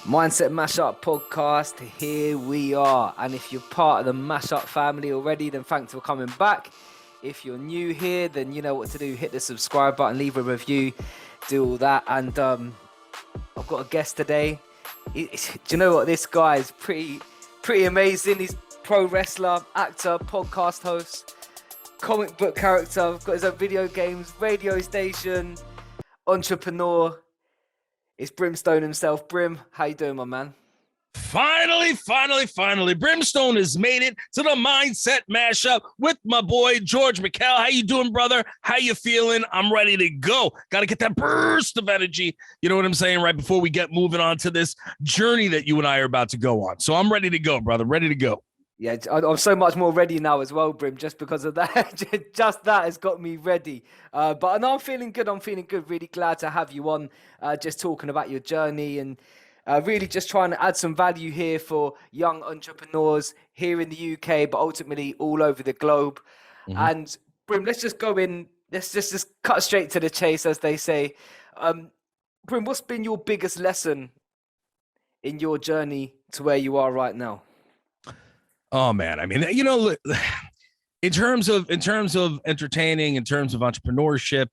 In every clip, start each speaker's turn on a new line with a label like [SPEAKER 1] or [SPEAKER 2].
[SPEAKER 1] Mindset Mashup podcast, here we are. And if you're part of the Mashup family already, then thanks for coming back. If you're new here, then you know what to do. Hit the subscribe button, leave a review, do all that. And I've got a guest today. Do you know what? This guy is pretty amazing. He's pro wrestler, actor, podcast host, comic book character. Got his own video games, radio station, entrepreneur. It's Brimstone himself. Brim, how you doing, my man?
[SPEAKER 2] Finally, Brimstone has made it to the Mindset Mashup with my boy, George McCall. How you doing, brother? How you feeling? I'm ready to go. Got to get that burst of energy. You know what I'm saying? Right before we get moving on to this journey that you and I are about to go on. So I'm ready to go, brother. Ready to go.
[SPEAKER 1] Yeah, I'm so much more ready now as well, Brim, just because of that. Just that has got me ready. But no, I'm feeling good. Really glad to have you on, just talking about your journey and really just trying to add some value here for young entrepreneurs here in the UK, but ultimately all over the globe. Mm-hmm. And Brim, let's just go in. Let's just cut straight to the chase, as they say. Brim, what's been your biggest lesson in your journey to where you are right now?
[SPEAKER 2] Oh man, I mean, you know, in terms of entertaining, in terms of entrepreneurship,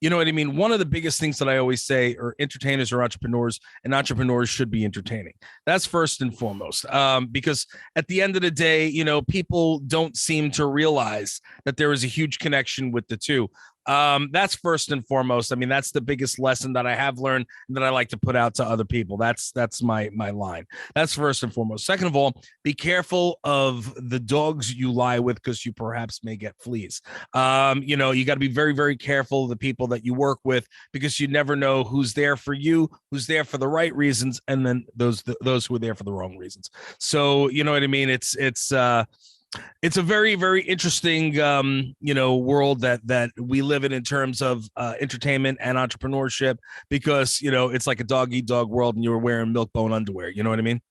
[SPEAKER 2] you know what I mean? One of the biggest things that I always say are entertainers are entrepreneurs, and entrepreneurs should be entertaining. That's first and foremost, because at the end of the day, you know, people don't seem to realize that there is a huge connection with the two. That's first and foremost. I mean, that's the biggest lesson that I have learned and that I like to put out to other people. That's my line. That's first and foremost. Second of all, be careful of the dogs you lie with, because you perhaps may get fleas. You know, you got to be very, very careful of the people that you work with, because you never know who's there for you, who's there for the right reasons, and then those who are there for the wrong reasons. So, you know what I mean? It's a very, very interesting, you know, world that we live in terms of entertainment and entrepreneurship, because, you know, it's like a dog-eat-dog world and you're wearing milk-bone underwear. You know what I mean?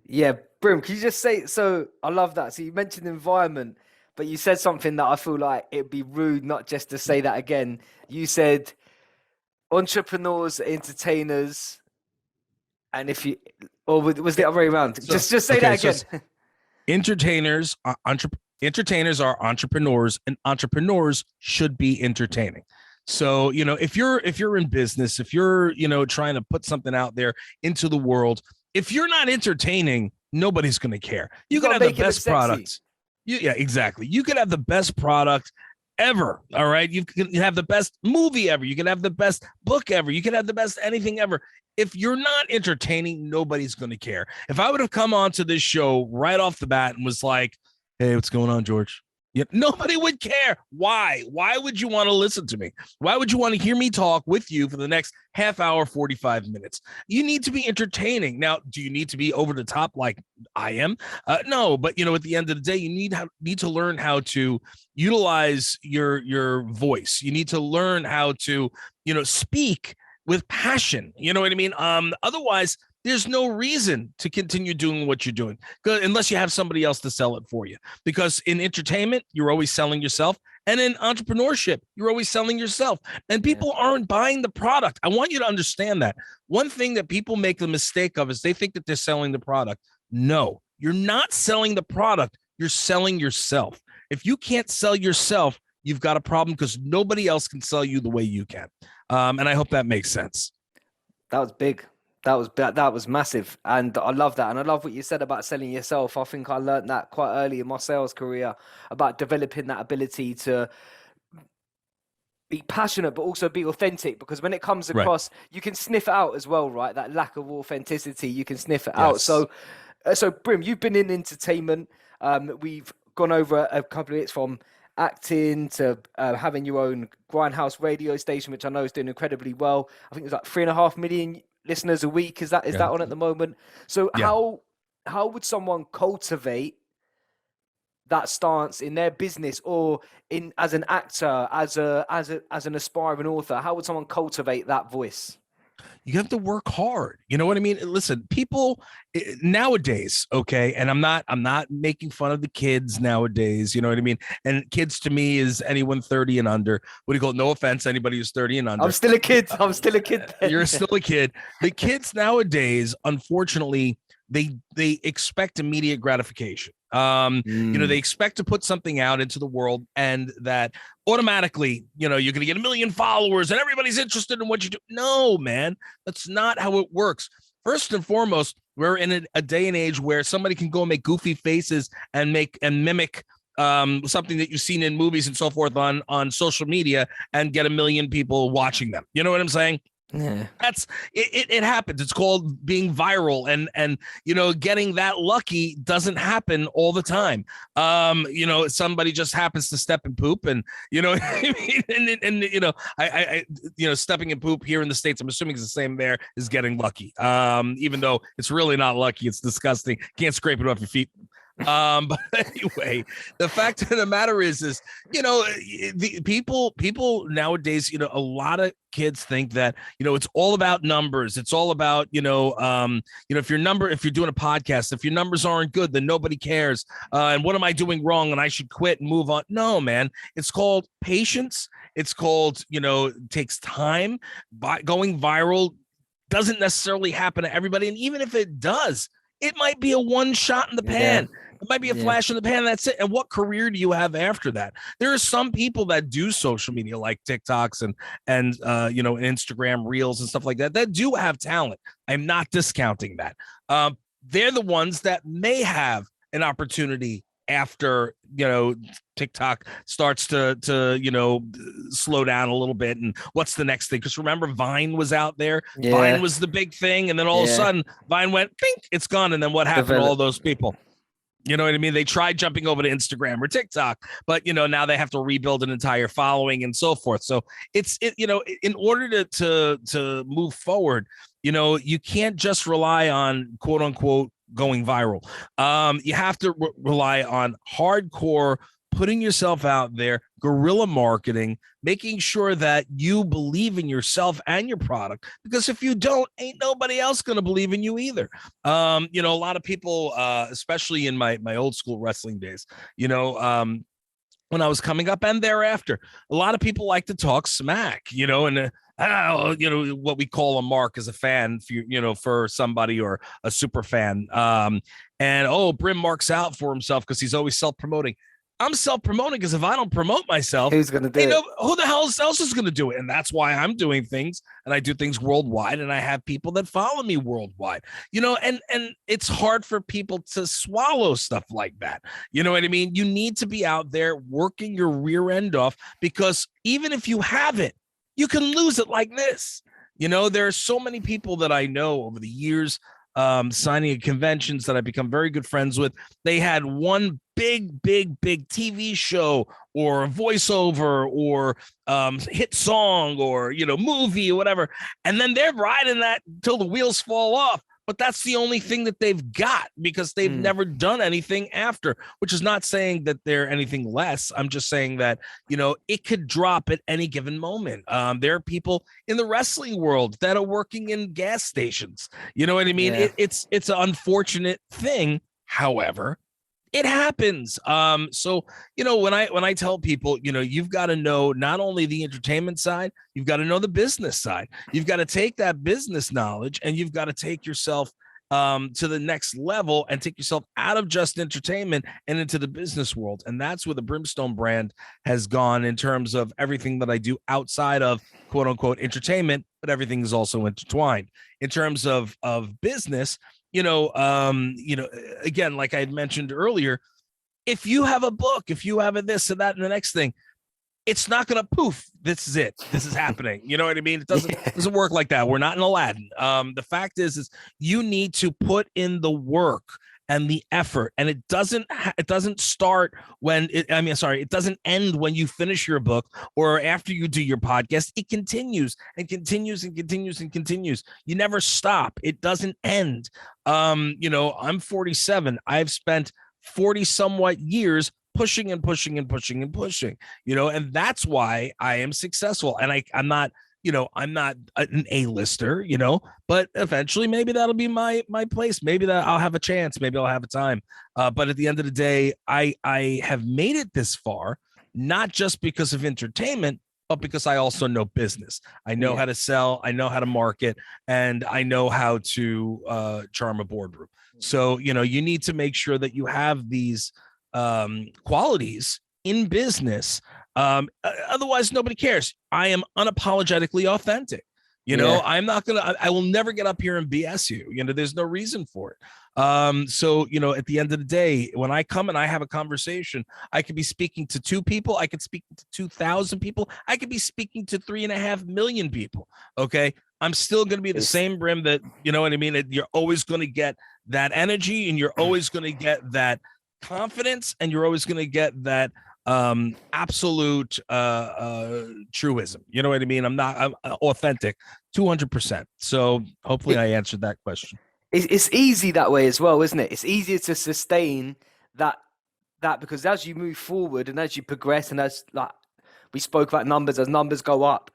[SPEAKER 1] Yeah, Brim, can you just say, so I love that. So you mentioned environment, but you said something that I feel like it'd be rude not just to say that again. You said entrepreneurs, entertainers, and if you, or was the other way around? So, just say that again. So
[SPEAKER 2] entertainers are entrepreneurs, and entrepreneurs should be entertaining. So, you know, if you're in business, if you're, you know, trying to put something out there into the world, if you're not entertaining, nobody's going to care. You can have the best products. Yeah, exactly. You could have the best product ever. All right. You can have the best movie ever. You can have the best book ever. You can have the best anything ever. If you're not entertaining, nobody's going to care. If I would have come onto this show right off the bat and was like, hey, what's going on, George? Yeah, nobody would care. Why? Why would you want to listen to me? Why would you want to hear me talk with you for the next half hour, 45 minutes? You need to be entertaining. Now, do you need to be over the top like I am? No, but, you know, at the end of the day, you need to learn how to utilize your voice. You need to learn how to, you know, speak with passion. You know what I mean? Otherwise, there's no reason to continue doing what you're doing, unless you have somebody else to sell it for you. Because in entertainment, you're always selling yourself. And in entrepreneurship, you're always selling yourself. And people aren't buying the product. I want you to understand that. One thing that people make the mistake of is they think that they're selling the product. No, you're not selling the product. You're selling yourself. If you can't sell yourself, you've got a problem, because nobody else can sell you the way you can. And I hope that makes sense.
[SPEAKER 1] That was big. That was massive. And I love that. And I love what you said about selling yourself. I think I learned that quite early in my sales career, about developing that ability to be passionate, but also be authentic, because when it comes across, you can sniff it out as well, right? That lack of authenticity, you can sniff it out. So Brim, you've been in entertainment. We've gone over a couple of bits from acting to having your own grindhouse radio station, which I know is doing incredibly well. I think it's like 3.5 million listeners a week. Is that on at the moment? So how would someone cultivate that stance in their business, or in as an actor, as an aspiring author? How would someone cultivate that voice?
[SPEAKER 2] You have to work hard. You know what I mean? Listen, people nowadays, okay, and I'm not making fun of the kids nowadays, you know what I mean? And kids to me is anyone 30 and under. What do you call it? No offense, anybody who's 30 and
[SPEAKER 1] I'm
[SPEAKER 2] under.
[SPEAKER 1] still a kid. I'm still a kid
[SPEAKER 2] You're
[SPEAKER 1] then.
[SPEAKER 2] still a kid. The kids nowadays, unfortunately, they expect immediate gratification. They expect to put something out into the world and that automatically, you're going to get 1 million followers and everybody's interested in what you do. No, man, that's not how it works. First and foremost, we're in a day and age where somebody can go and make goofy faces and mimic something that you've seen in movies and so forth on social media and get 1 million people watching them. You know what I'm saying?
[SPEAKER 1] Yeah.
[SPEAKER 2] That's it happens. It's called being viral, and getting that lucky doesn't happen all the time. Somebody just happens to step and poop, and I mean, and stepping and poop here in the States, I'm assuming it's the same there, is getting lucky. Even though it's really not lucky, it's disgusting. Can't scrape it off your feet. But anyway, the fact of the matter is the people nowadays, a lot of kids think that, it's all about numbers. It's all about, if you're doing a podcast, if your numbers aren't good, then nobody cares. And what am I doing wrong? And I should quit and move on. No, man, it's called patience. It's called, it takes time. Going viral doesn't necessarily happen to everybody. And even if it does, it might be a one shot in the pan. Yeah. It might be a flash in the pan. That's it. And what career do you have after that? There are some people that do social media like TikToks and Instagram reels and stuff like that do have talent. I'm not discounting that. They're the ones that may have an opportunity after, TikTok starts to slow down a little bit. And what's the next thing? Because remember, Vine was out there. Yeah. Vine was the big thing. And then all of a sudden, Vine went, pink, it's gone. And then what happened to all those people? You know what I mean? They tried jumping over to Instagram or TikTok, but, now they have to rebuild an entire following and so forth. So in order to move forward, you can't just rely on quote unquote going viral. You have to rely on hardcore putting yourself out there, guerrilla marketing, making sure that you believe in yourself and your product, because if you don't, ain't nobody else going to believe in you either. A lot of people, especially in my old school wrestling days, when I was coming up and thereafter, a lot of people like to talk smack, and what we call a mark as a fan, for somebody or a super fan. Brim marks out for himself because he's always self-promoting. I'm self-promoting because if I don't promote myself,
[SPEAKER 1] who's going to do it?
[SPEAKER 2] Who the hell else is going to do it? And that's why I'm doing things, and I do things worldwide, and I have people that follow me worldwide, and it's hard for people to swallow stuff like that. You know what I mean? You need to be out there working your rear end off, because even if you have it, you can lose it like this. There are so many people that I know over the years, signing at conventions that I've become very good friends with. They had one big TV show or a voiceover or hit song or, movie or whatever. And then they're riding that till the wheels fall off. But that's the only thing that they've got, because they've never done anything after, which is not saying that they're anything less. I'm just saying that, it could drop at any given moment. There are people in the wrestling world that are working in gas stations. You know what I mean? Yeah. It's an unfortunate thing. However, it happens. So, when I tell people, you've got to know not only the entertainment side, you've got to know the business side. You've got to take that business knowledge and you've got to take yourself to the next level and take yourself out of just entertainment and into the business world. And that's where the Brimstone brand has gone in terms of everything that I do outside of quote unquote entertainment, but everything is also intertwined in terms of business. Again, like I had mentioned earlier, if you have a book, if you have a this and that and the next thing, it's not going to poof. This is it. This is happening. You know what I mean? It doesn't work like that. We're not in Aladdin. The fact is you need to put in the work and the effort, and it doesn't start it doesn't end when you finish your book or after you do your podcast. It continues and continues and continues and continues. You never stop. It doesn't end. I'm 47. I've spent 40 somewhat years pushing and pushing and pushing and pushing, and that's why I am successful. And I'm not I'm not an A-lister, but eventually maybe that'll be my place. Maybe that I'll have a chance. Maybe I'll have a time. But at the end of the day, I have made it this far, not just because of entertainment, but because I also know business. I know how to sell, I know how to market, and I know how to charm a boardroom. So, you need to make sure that you have these qualities in business. Otherwise, nobody cares. I am unapologetically authentic. I'm not I will never get up here and BS you. There's no reason for it. So, at the end of the day, when I come and I have a conversation, I could be speaking to 2 people. I could speak to 2,000 people. I could be speaking to 3.5 million people. Okay. I'm still going to be the same Brim that, you know what I mean? You're always going to get that energy, and you're always going to get that confidence, and you're always going to get that absolute truism. You know what I mean? I'm authentic 200%. So hopefully I answered that question.
[SPEAKER 1] It's easy that way as well, isn't it? It's easier to sustain that because as you move forward and as you progress, and as like we spoke about numbers, as numbers go up,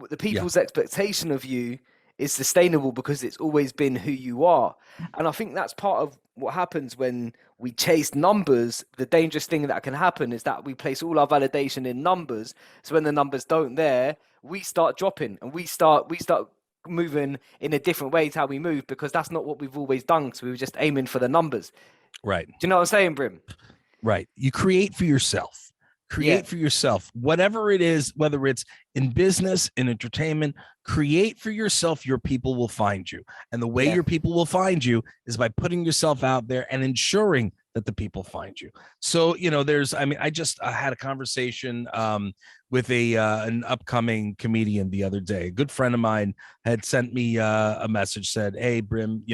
[SPEAKER 1] the people's expectation of you is sustainable because it's always been who you are. And I think that's part of what happens when we chase numbers. The dangerous thing that can happen is that we place all our validation in numbers. So when the numbers don't there, we start dropping, and we start moving in a different way to how we move, because that's not what we've always done. So we were just aiming for the numbers.
[SPEAKER 2] Right.
[SPEAKER 1] Do you know what I'm saying, Brim?
[SPEAKER 2] Right. You create for yourself. For yourself, whatever it is, whether it's in business, in entertainment, create for yourself. Your people will find you. And the way your people will find you is by putting yourself out there and ensuring that the people find you. So, I had a conversation with an upcoming comedian the other day. A good friend of mine had sent me a message, said, "Hey, Brim,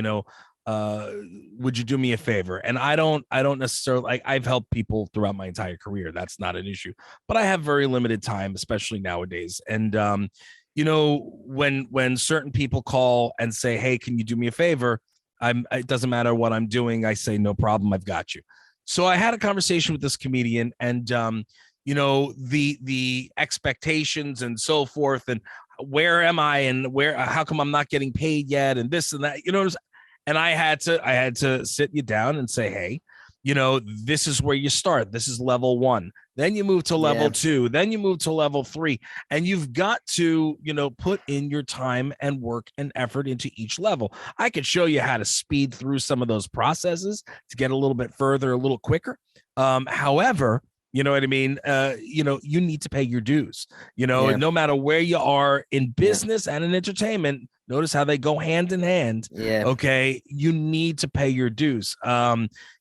[SPEAKER 2] would you do me a favor?" And I don't necessarily, I've helped people throughout my entire career. That's not an issue, but I have very limited time, especially nowadays. And, when certain people call and say, "Hey, can you do me a favor?" It doesn't matter what I'm doing. I say, "No problem. I've got you." So I had a conversation with this comedian, and, the expectations and so forth, and where am I, and how come I'm not getting paid yet? And this and that, and I had to sit you down and say, "Hey, this is where you start. This is level 1. Then you move to level 2. Then you move to level 3. And you've got to, put in your time and work and effort into each level." I could show you how to speed through some of those processes to get a little bit further, a little quicker. However, you know what I mean? You need to pay your dues, no matter where you are in business and in entertainment. Notice how they go hand in hand.
[SPEAKER 1] Yeah.
[SPEAKER 2] Okay. You need to pay your dues.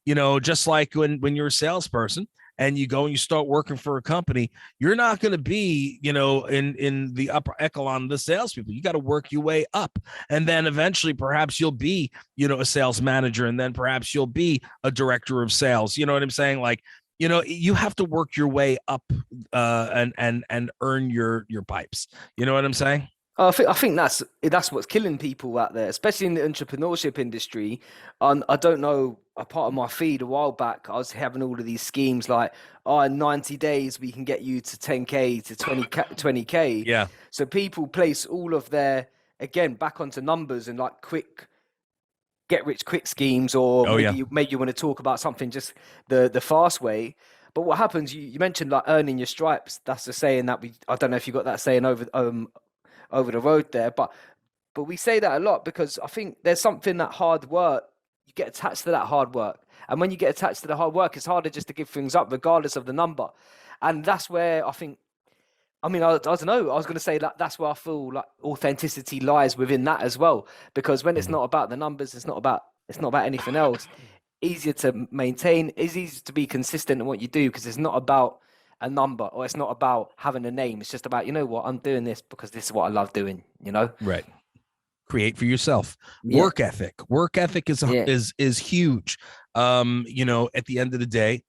[SPEAKER 2] Just like when you're a salesperson and you go and you start working for a company, you're not going to be, in the upper echelon of the salespeople. You got to work your way up. And then eventually perhaps you'll be, a sales manager, and then perhaps you'll be a director of sales. You know what I'm saying? Like, you have to work your way up and earn your pipes. You know what I'm saying?
[SPEAKER 1] I think that's what's killing people out there, especially in the entrepreneurship industry. I don't know, a part of my feed a while back, I was having all of these schemes like, in 90 days we can get you to 10K to 20K.
[SPEAKER 2] Yeah.
[SPEAKER 1] So people place all of their, again, back onto numbers and like quick get rich quick schemes, or maybe you want to talk about something just the fast way. But what happens, you mentioned like earning your stripes. That's the saying that I don't know if you got that saying over the road there, but we say that a lot because I think there's something that hard work, you get attached to that hard work. And when you get attached to the hard work, it's harder just to give things up regardless of the number. And that's where I think, I don't know, I was going to say that that's where I feel like authenticity lies within that as well. Because when it's not about the numbers, it's not about anything else. Easier to maintain, it's easier to be consistent in what you do, because it's not about a number, or it's not about having a name. It's just about, I'm doing this because this is what I love doing,
[SPEAKER 2] Right. Create for yourself. Work ethic is huge. At the end of the day,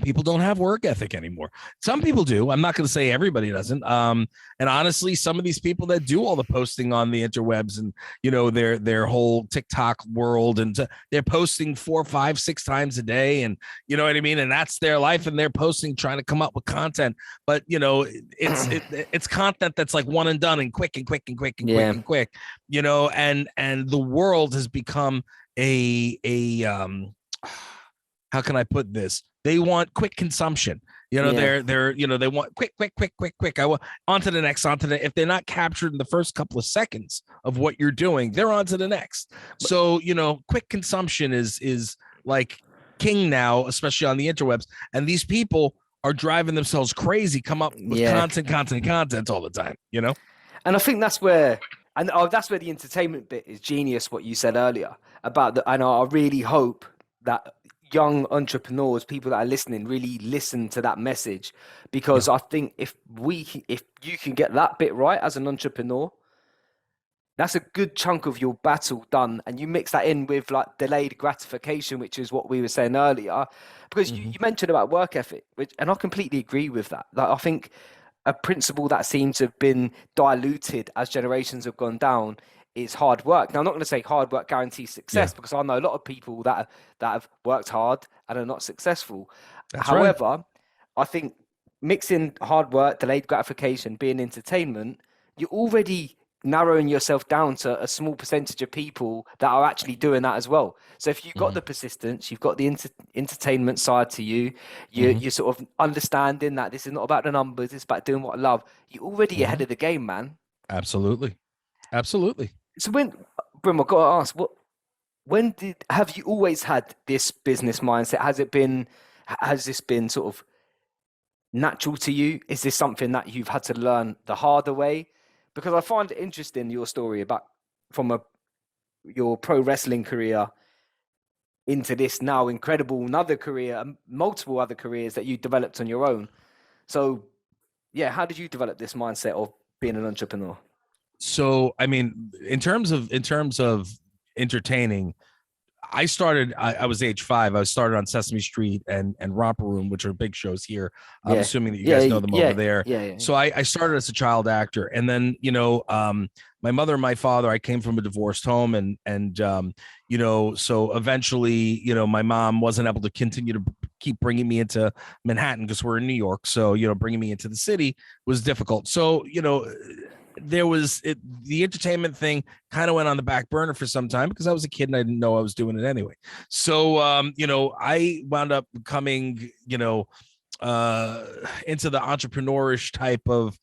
[SPEAKER 2] People don't have work ethic anymore. Some people do. I'm not going to say everybody doesn't. And honestly, some of these people that do all the posting on the interwebs and, their whole TikTok world, and they're posting 4, 5, 6 times a day, and you know what I mean, and that's their life, and they're posting, trying to come up with content. But it's content that's like one and done, and quick and quick and quick and quick and quick. And the world has become a how can I put this? They want quick consumption. They're they want quick. I want on to the next, if they're not captured in the first couple of seconds of what you're doing, they're on to the next. So, quick consumption is like king now, especially on the interwebs. And these people are driving themselves crazy, come up with content all the time, And
[SPEAKER 1] I think that's where the entertainment bit is genius, what you said earlier about and I really hope that young entrepreneurs, people that are listening, really listen to that message, because I think if you can get that bit right as an entrepreneur, that's a good chunk of your battle done. And you mix that in with like delayed gratification, which is what we were saying earlier, because you mentioned about work ethic, and I completely agree with that. Like, I think a principle that seems to have been diluted as generations have gone down is hard work. Now, I'm not going to say hard work guarantees success, because I know a lot of people that have worked hard and are not successful. However, I think mixing hard work, delayed gratification, being entertainment, you're already narrowing yourself down to a small percentage of people that are actually doing that as well. So if you've got the persistence, you've got the entertainment side to you, you're sort of understanding that this is not about the numbers, it's about doing what I love, you're already ahead of the game, man.
[SPEAKER 2] Absolutely.
[SPEAKER 1] So Brim, I've got to ask, have you always had this business mindset? Has this been sort of natural to you? Is this something that you've had to learn the harder way? Because I find it interesting, your story about your pro wrestling career into this now incredible another career, multiple other careers that you developed on your own. So yeah, how did you develop this mindset of being an entrepreneur?
[SPEAKER 2] So, I mean, in terms of entertaining, I was age 5. I started on Sesame Street and Romper Room, which are big shows here. I'm assuming that you guys know them over there. So I started as a child actor, and then, my mother and my father, I came from a divorced home, and so eventually, my mom wasn't able to continue to keep bringing me into Manhattan because we're in New York. So, bringing me into the city was difficult. So, the entertainment thing kind of went on the back burner for some time because I was a kid and I didn't know I was doing it anyway. So, I wound up becoming, into the entrepreneurish type of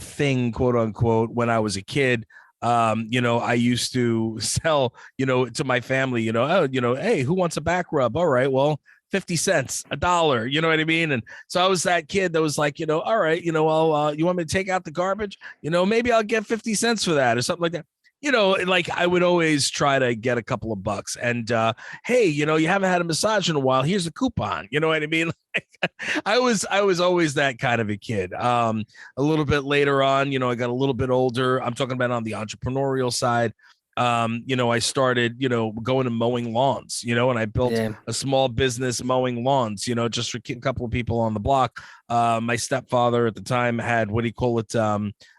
[SPEAKER 2] thing, quote unquote, when I was a kid. I used to sell, to my family, hey, who wants a back rub? All right, well, 50 cents, $1, you know what I mean? And so I was that kid that was like, all right, you want me to take out the garbage? Maybe I'll get 50 cents for that or something like that. Like I would always try to get a couple of bucks, and hey, you haven't had a massage in a while, here's a coupon. You know what I mean? I was always that kind of a kid. A little bit later on, I got a little bit older. I'm talking about on the entrepreneurial side. I started, going to mowing lawns, and I built a small business mowing lawns, just for a couple of people on the block. My stepfather at the time had,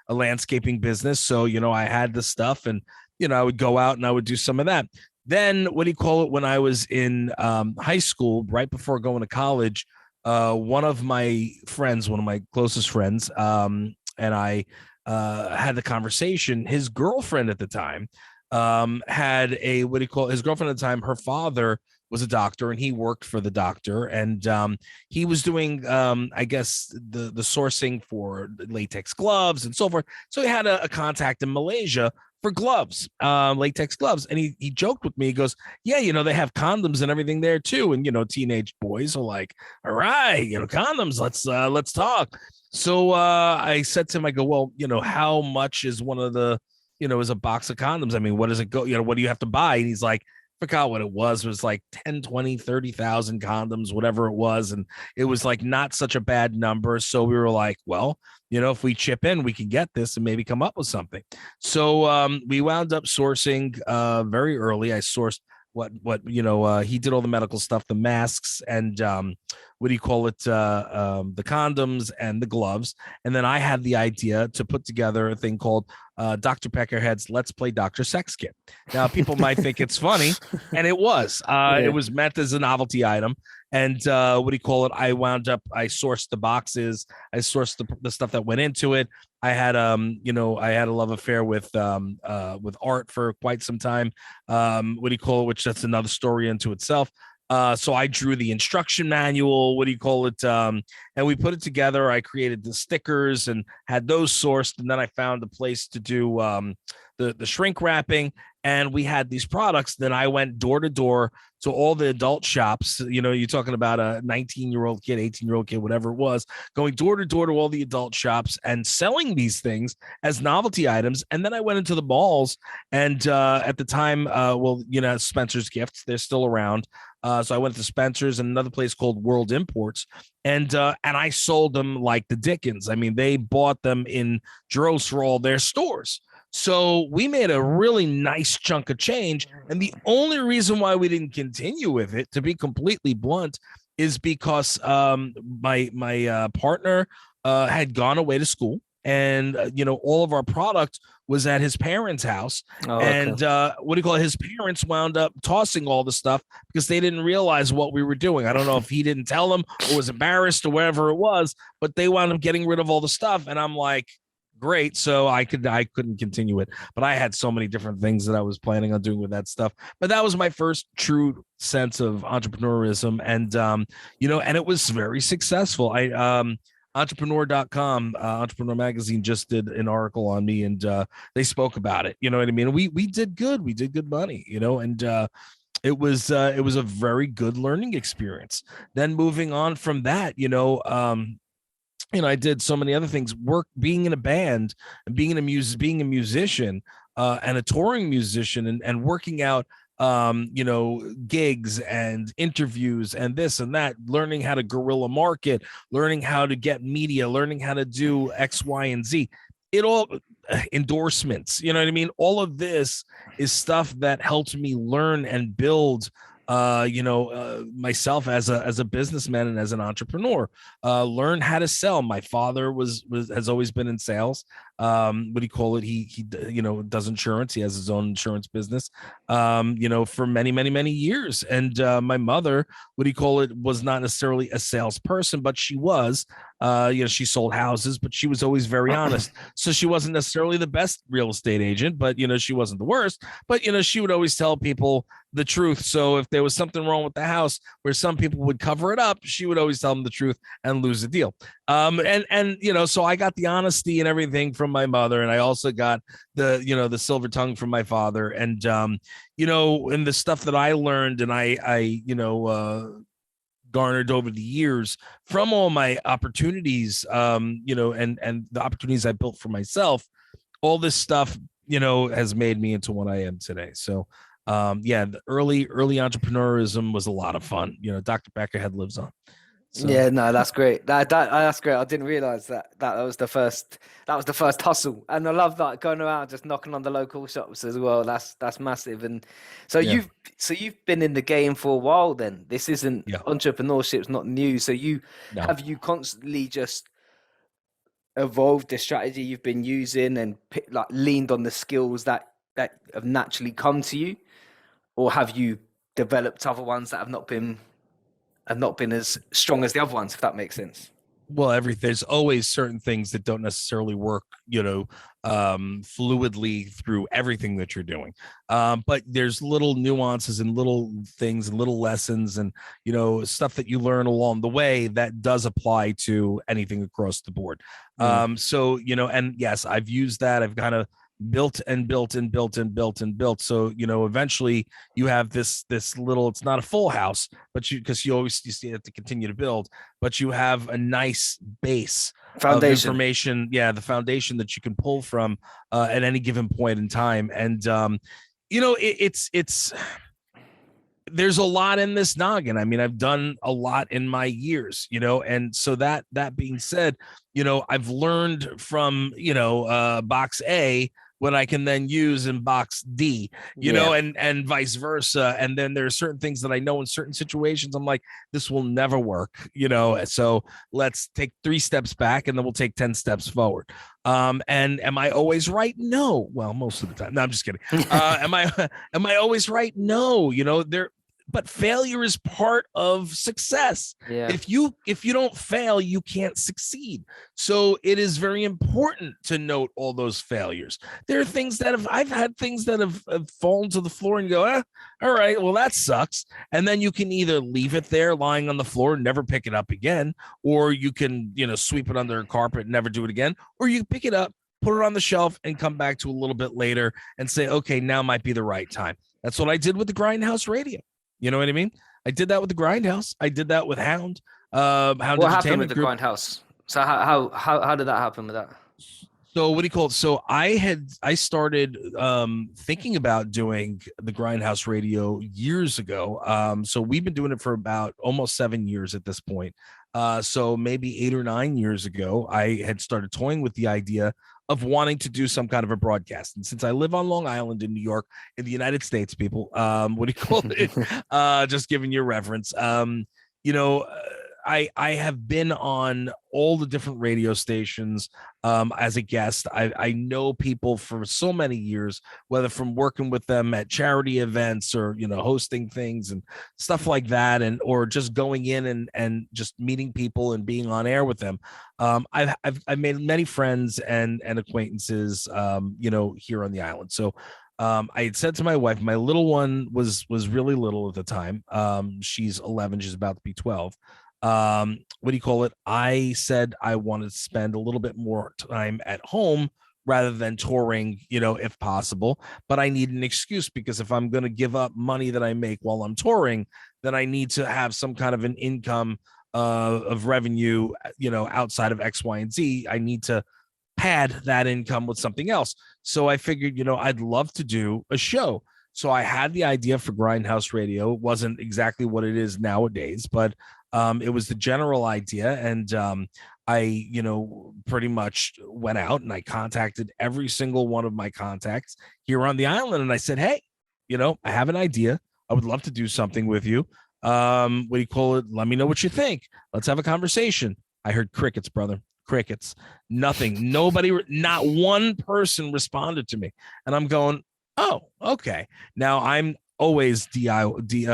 [SPEAKER 2] a landscaping business. So, I had the stuff, and, I would go out and I would do some of that. Then when I was in high school, right before going to college, one of my closest friends, and I had the conversation. His girlfriend at the time had his girlfriend at the time, her father was a doctor and he worked for the doctor, and he was doing I guess the sourcing for latex gloves and so forth. So he had a contact in Malaysia for gloves, latex gloves, and he joked with me. He goes, yeah, they have condoms and everything there too. And teenage boys are like, all right, condoms, let's talk. So I said to him, I go, well, how much is one of the is a box of condoms? I mean, what does it go? What do you have to buy? And he's like, forgot what it was. It was like 10, 20, 30,000 condoms, whatever it was. And it was like not such a bad number. So we were like, well, if we chip in, we can get this and maybe come up with something. So we wound up sourcing very early. I sourced what he did all the medical stuff, the masks, and what do you call it, the condoms and the gloves. And then I had the idea to put together a thing called Dr. Peckerhead's Let's Play Dr. Sex Kit. Now, people might think it's funny, and it was.
[SPEAKER 1] Yeah.
[SPEAKER 2] It was meant as a novelty item. And what do you call it? I sourced the boxes. I sourced the stuff that went into it. I had I had a love affair with art for quite some time. What do you call it? Which that's another story into itself. So I drew the instruction manual, what do you call it? And we put it together. I created the stickers and had those sourced. And then I found a place to do the shrink wrapping. And we had these products. Then I went door to door to all the adult shops. You know, you're talking about a 19-year-old kid, 18-year-old kid, whatever it was, going door to door to all the adult shops and selling these things as novelty items. And then I went into the malls. And at the time, Spencer's Gifts, they're still around. So I went to Spencer's and another place called World Imports, and I sold them like the Dickens. I mean, they bought them in droves for all their stores. So we made a really nice chunk of change. And the only reason why we didn't continue with it, to be completely blunt, is because my partner had gone away to school. And, all of our product was at his parents' house.
[SPEAKER 1] Oh,
[SPEAKER 2] and
[SPEAKER 1] okay.
[SPEAKER 2] what do you call it? His parents wound up tossing all the stuff because they didn't realize what we were doing. I don't know if he didn't tell them or was embarrassed or whatever it was, but they wound up getting rid of all the stuff. And I'm like, great. So I couldn't continue it, but I had so many different things that I was planning on doing with that stuff. But that was my first true sense of entrepreneurism. And, and it was very successful. Entrepreneur.com, Entrepreneur Magazine just did an article on me, and they spoke about it. You know what I mean? We did good. We did good money, and it was a very good learning experience. Then moving on from that, I did so many other things, being in a band and being a musician and a touring musician and working out, gigs and interviews and this and that, learning how to guerrilla market, learning how to get media, learning how to do X, Y, and Z. It all endorsements, you know what I mean? All of this is stuff that helped me learn and build myself as a businessman and as an entrepreneur, learn how to sell. My father has always been in sales. What do you call it? He does insurance. He has his own insurance business, for many, many, many years. And my mother, what do you call it, was not necessarily a salesperson, but she was, she sold houses, but she was always very honest. So she wasn't necessarily the best real estate agent, but, she wasn't the worst, but, she would always tell people the truth. So if there was something wrong with the house where some people would cover it up, she would always tell them the truth and lose the deal. So I got the honesty and everything from my mother, and I also got the silver tongue from my father. And and the stuff that I learned and I garnered over the years from all my opportunities, and the opportunities I built for myself, all this stuff, has made me into what I am today. So the early entrepreneurism was a lot of fun. Dr. Peckerhead lives on. So.
[SPEAKER 1] Yeah, no, that's great. That's great. I didn't realize that was the first hustle, and I love that, going around just knocking on the local shops as well. That's massive. And so you've been in the game for a while. Then this isn't entrepreneurship's not new. So have you constantly just evolved the strategy you've been using and leaned on the skills that have naturally come to you, or have you developed other ones that have not been as strong as the other ones, if that makes sense?
[SPEAKER 2] Well, there's always certain things that don't necessarily work, fluidly through everything that you're doing. But there's little nuances and little things and little lessons and, stuff that you learn along the way that does apply to anything across the board. So, and yes, I've used that. I've kind of built and built and built and built and built. So, eventually you have this little, it's not a full house, but because you still have to continue to build, but you have a nice base foundation of information. Yeah. The foundation that you can pull from at any given point in time. And, it's, there's a lot in this noggin. I mean, I've done a lot in my years, and so that being said, I've learned from, box A, what I can then use in box D,
[SPEAKER 1] Yeah.
[SPEAKER 2] and vice versa. And then there are certain things that I know in certain situations, I'm like, this will never work, so let's take 3 steps back and then we'll take 10 steps forward. And am I always right? No. Well, most of the time. No, I'm just kidding. Am I always right? No. But failure is part of success.
[SPEAKER 1] Yeah.
[SPEAKER 2] If you don't fail, you can't succeed. So it is very important to note all those failures. There are things that I've had things that have fallen to the floor and go, all right, well, that sucks. And then you can either leave it there lying on the floor and never pick it up again, or you can, sweep it under a carpet and never do it again, or you pick it up, put it on the shelf and come back to a little bit later and say, okay, now might be the right time. That's what I did with the Grindhouse Radio. You know what I mean? I did that with the Grindhouse. I did that with Hound.
[SPEAKER 1] What happened with the Grindhouse? So how did that happen with that?
[SPEAKER 2] So what do you call it? So I started thinking about doing the Grindhouse Radio years ago. So we've been doing it for about almost 7 years at this point. So maybe 8 or 9 years ago, I had started toying with the idea of wanting to do some kind of a broadcast. And since I live on Long Island in New York, in the United States, people, what do you call it? Just giving you a reference. I have been on all the different radio stations as a guest. I know people for so many years, whether from working with them at charity events or, hosting things and stuff like that, or just going in and just meeting people and being on air with them. I've made many friends and acquaintances, here on the island. So I had said to my wife, my little one was really little at the time. She's 11. She's about to be 12. What do you call it? I said I wanted to spend a little bit more time at home rather than touring, if possible. But I need an excuse, because if I'm going to give up money that I make while I'm touring, then I need to have some kind of an income of revenue, outside of X, Y, and Z. I need to pad that income with something else. So I figured, I'd love to do a show. So I had the idea for Grindhouse Radio. It wasn't exactly what it is nowadays, but it was the general idea. And I, pretty much went out and I contacted every single one of my contacts here on the island. And I said, hey, I have an idea. I would love to do something with you. What do you call it? Let me know what you think. Let's have a conversation. I heard crickets, brother. Crickets. Nothing. Nobody, not one person responded to me. And I'm going, oh, okay. Now I'm always DIY.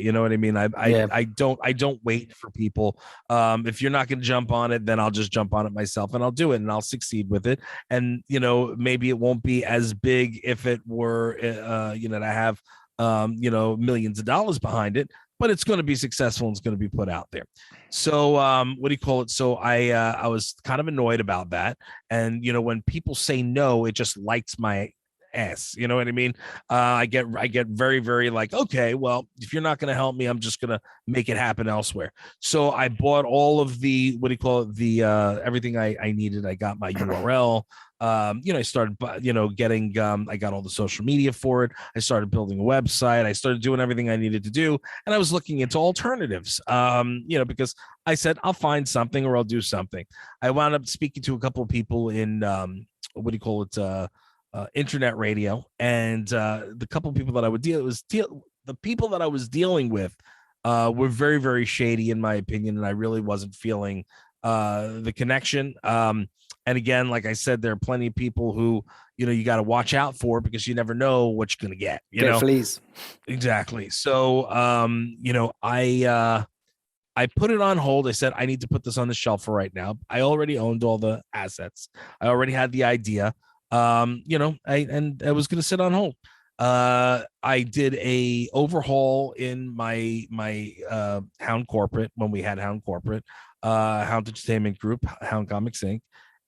[SPEAKER 2] You know what I mean? I don't wait for people. If you're not going to jump on it, then I'll just jump on it myself and I'll do it and I'll succeed with it. And, maybe it won't be as big if it were, to have, millions of dollars behind it, but it's going to be successful and it's going to be put out there. So, what do you call it? So I was kind of annoyed about that. And, when people say no, it just lights my ass. You know what I mean? I get very, very like, okay, well, if you're not going to help me, I'm just going to make it happen elsewhere. So I bought all of the, what do you call it? The, everything I needed. I got my URL. I started, getting, I got all the social media for it. I started building a website. I started doing everything I needed to do. And I was looking into alternatives, because I said, I'll find something or I'll do something. I wound up speaking to a couple of people in, what do you call it? Internet radio, and the couple of people that I would the people that I was dealing with were very, very shady in my opinion, and I really wasn't feeling the connection. And again, like I said, there are plenty of people who you got to watch out for, because you never know what you're gonna get.
[SPEAKER 1] Fleas.
[SPEAKER 2] Exactly. So I put it on hold. I said, I need to put this on the shelf for right now. I already owned all the assets. I already had the idea. I was going to sit on hold. I did a overhaul in my Hound corporate when we had Hound corporate, Hound Entertainment Group, Hound Comics Inc.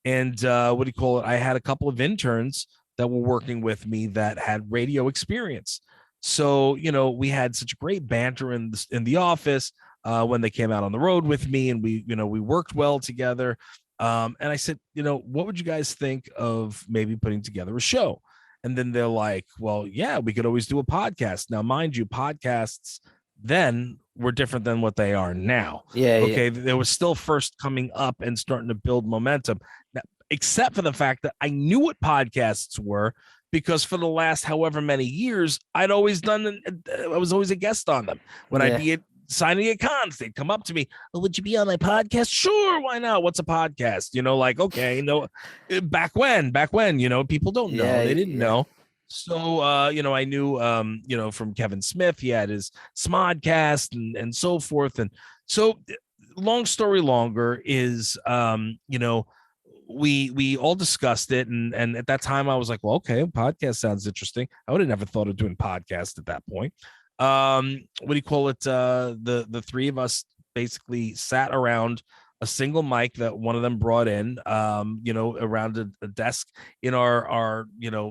[SPEAKER 2] And what do you call it? I had a couple of interns that were working with me that had radio experience. So, we had such great banter in the office when they came out on the road with me, and we worked well together. And I said, what would you guys think of maybe putting together a show? And then they're like, well, yeah, we could always do a podcast. Now, mind you, podcasts then were different than what they are now.
[SPEAKER 1] Yeah.
[SPEAKER 2] Okay. Yeah. They were still first coming up and starting to build momentum. Now, except for the fact that I knew what podcasts were, because for the last however many years, I was always a guest on them. When I'd
[SPEAKER 1] Yeah.
[SPEAKER 2] be signing at cons, they'd come up to me, "Oh, would you be on my podcast?" Sure, why not? What's a podcast? Like, okay, no, back when, people don't know.
[SPEAKER 1] Yeah.
[SPEAKER 2] They didn't
[SPEAKER 1] Yeah.
[SPEAKER 2] know. So, I knew, from Kevin Smith, he had his Smodcast and so forth. And so, long story longer is, we all discussed it, and at that time I was like, well, okay, podcast sounds interesting. I would have never thought of doing podcast at that point. What do you call it? The three of us basically sat around a single mic that one of them brought in, around a desk in our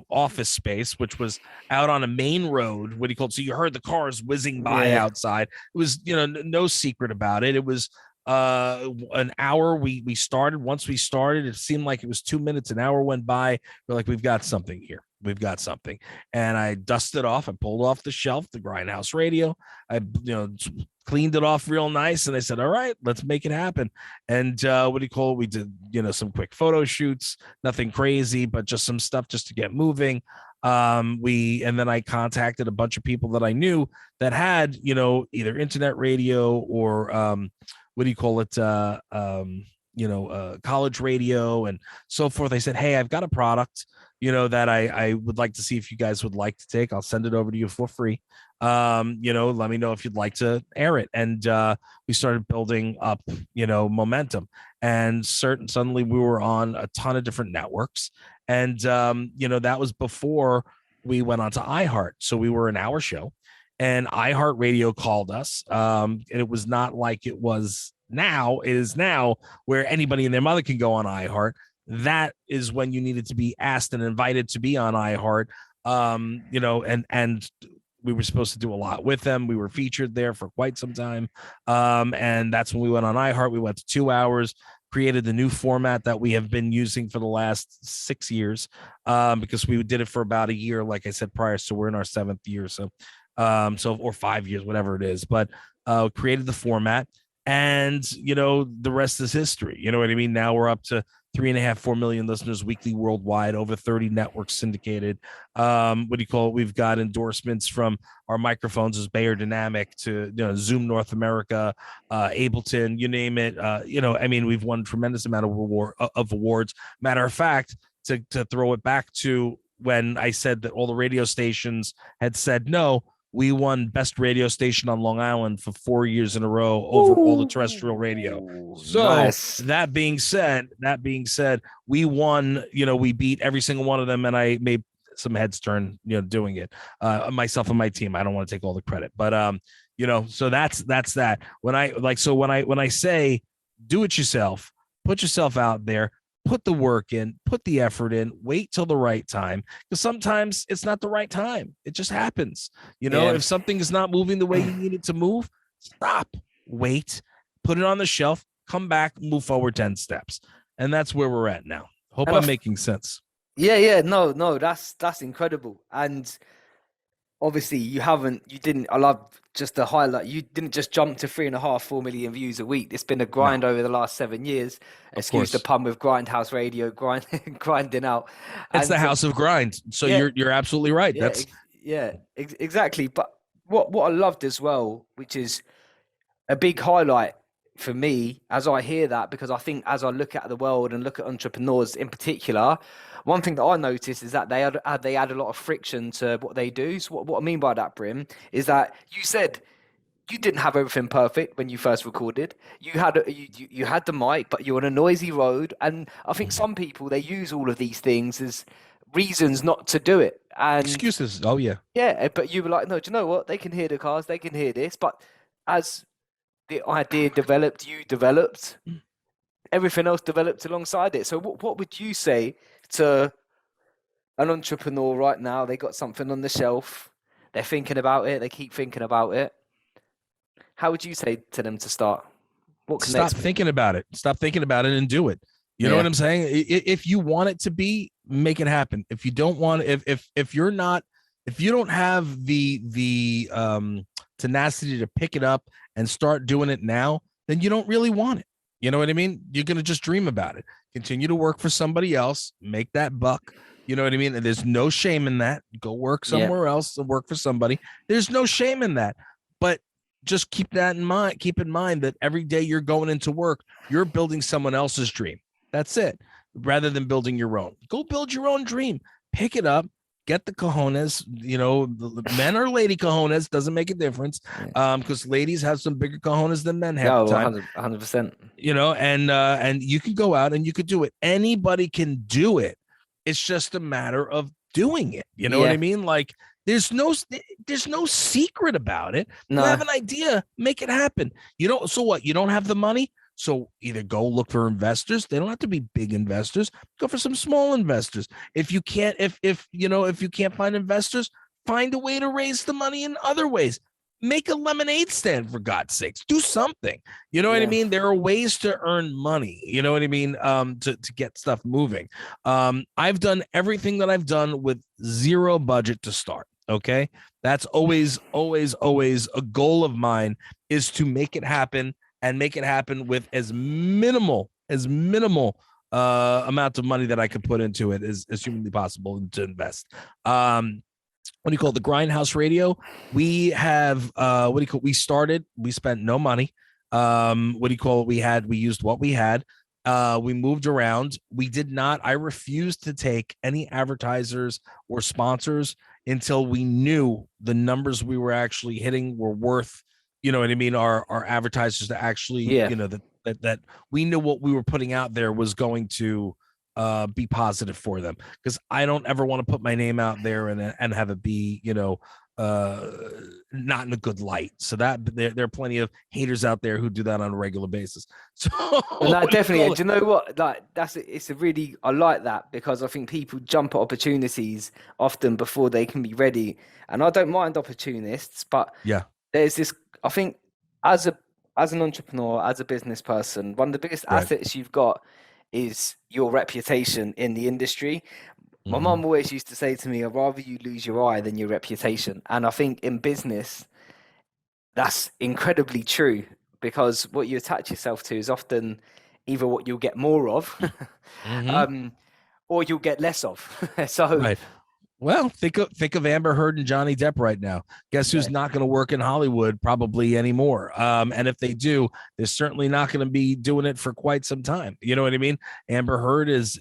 [SPEAKER 2] office space, which was out on a main road. What do you call it? So you heard the cars whizzing by outside. It was, no secret about it. It was an hour. We started. Once we started, it seemed like it was 2 minutes. An hour went by. We're like, we've got something here. We've got something. And I dusted off. I pulled off the shelf the Grindhouse radio. I cleaned it off real nice, and I said, all right, let's make it happen. And what do you call it? We did some quick photo shoots, nothing crazy, but just some stuff just to get moving. And then I contacted a bunch of people that I knew that had either internet radio or what do you call it? College radio and so forth. I said, hey, I've got a product, that I would like to see if you guys would like to take. I'll send it over to you for free. Let me know if you'd like to air it. And we started building up, momentum. And suddenly we were on a ton of different networks. And, that was before we went on to iHeart. So we were an hour show. And iHeartRadio called us. And it was not like it was now. It is now where anybody and their mother can go on iHeart. That is when you needed to be asked and invited to be on iHeart. And we were supposed to do a lot with them. We were featured there for quite some time. And that's when we went on iHeart. We went to 2 hours, created the new format that we have been using for the last 6 years, because we did it for about a year, like I said prior. So we're in our 7th year. So or 5 years, whatever it is, but created the format, and the rest is history. You know what I mean? Now we're up to 3.5, 4 million listeners weekly worldwide, over 30 networks syndicated. What do you call it? We've got endorsements from our microphones as Bayer Dynamic to Zoom North America, Ableton, you name it. We've won a tremendous amount of awards. Matter of fact, to throw it back to when I said that all the radio stations had said no, we won best radio station on Long Island for 4 years in a row over all the terrestrial radio. So
[SPEAKER 1] nice.
[SPEAKER 2] that being said, we won, we beat every single one of them. And I made some heads turn, doing it, myself and my team. I don't want to take all the credit, but, so that's that. When I say do it yourself, put yourself out there, put the work in, put the effort in, wait till the right time, because sometimes it's not the right time. It just happens. If something is not moving the way you need it to move, stop, wait, put it on the shelf, come back, move forward 10 steps. And that's where we're at now. Hope I'm making sense.
[SPEAKER 1] Yeah. No, that's incredible. And obviously I love just the highlight. You didn't just jump to 3.5, 4 million views a week. It's been a grind over the last 7 years. Excuse the pun with Grindhouse Radio, grinding out.
[SPEAKER 2] It's the house of grind. So you're absolutely right.
[SPEAKER 1] Exactly. But what I loved as well, which is a big highlight for me as I hear that, because I think as I look at the world and look at entrepreneurs in particular, one thing that I noticed is that they add a lot of friction to what they do. So what I mean by that, Brim, is that you said you didn't have everything perfect when you first recorded. You had you had the mic, but you're on a noisy road. And I think some people, they use all of these things as reasons not to do it. And
[SPEAKER 2] excuses. Oh yeah.
[SPEAKER 1] Yeah, but you were like, no, do you know what? They can hear the cars, they can hear this. But as the idea developed, you developed, everything else developed alongside it. So what would you say to an entrepreneur right now? They got something on the shelf, they're thinking about it, they keep thinking about it. How would you say to them to start?
[SPEAKER 2] Stop thinking about it. Stop thinking about it and do it. You know what I'm saying? If you want it to be, make it happen. If you don't want, if you don't have the tenacity to pick it up and start doing it now, then you don't really want it. You know what I mean? You're going to just dream about it. continue to work for somebody else, make that buck. You know what I mean? And there's no shame in that. Go work
[SPEAKER 1] Yeah.
[SPEAKER 2] somewhere else and work for somebody. There's no shame in that. But just keep that in mind. Keep in mind that every day you're going into work, you're building someone else's dream. That's it. Rather than building your own. Go build your own dream. Pick it up. Get the cojones, men or lady cojones, doesn't make a difference. Because ladies have some bigger cojones than men half the time.
[SPEAKER 1] 100%.
[SPEAKER 2] And you can go out and you could do it. Anybody can do it. It's just a matter of doing it. You know what I mean? Like there's no secret about it.
[SPEAKER 1] No.
[SPEAKER 2] You have an idea, make it happen. So what? You don't have the money? So either go look for investors. They don't have to be big investors. Go for some small investors. If you can't, if you can't find investors, find a way to raise the money in other ways. Make a lemonade stand, for God's sakes. Do something. You know what I mean? There are ways to earn money. You know what I mean? To get stuff moving. I've done everything that I've done with zero budget to start. Okay. That's always a goal of mine, is to make it happen, and make it happen with as minimal amount of money that I could put into it as humanly possible to invest. What do you call it? The Grindhouse Radio? We have we started, we spent no money. We used what we had. We moved around. I refused to take any advertisers or sponsors until we knew the numbers we were actually hitting were worth, you know what I mean, our advertisers to actually, that we knew what we were putting out there was going to be positive for them. Because I don't ever want to put my name out there and have it be, not in a good light. So that there are plenty of haters out there who do that on a regular basis. So
[SPEAKER 1] no, definitely. Do you know what? Like I like that, because I think people jump at opportunities often before they can be ready. And I don't mind opportunists, but there's this, I think, as an entrepreneur, as a business person, one of the biggest assets you've got is your reputation in the industry. My mum always used to say to me, I'd rather you lose your eye than your reputation. And I think in business, that's incredibly true, because what you attach yourself to is often either what you'll get more of or you'll get less of. So
[SPEAKER 2] right. Well, think of Amber Heard and Johnny Depp right now. Guess who's not going to work in Hollywood probably anymore? And if they do, they're certainly not going to be doing it for quite some time. You know what I mean? Amber Heard is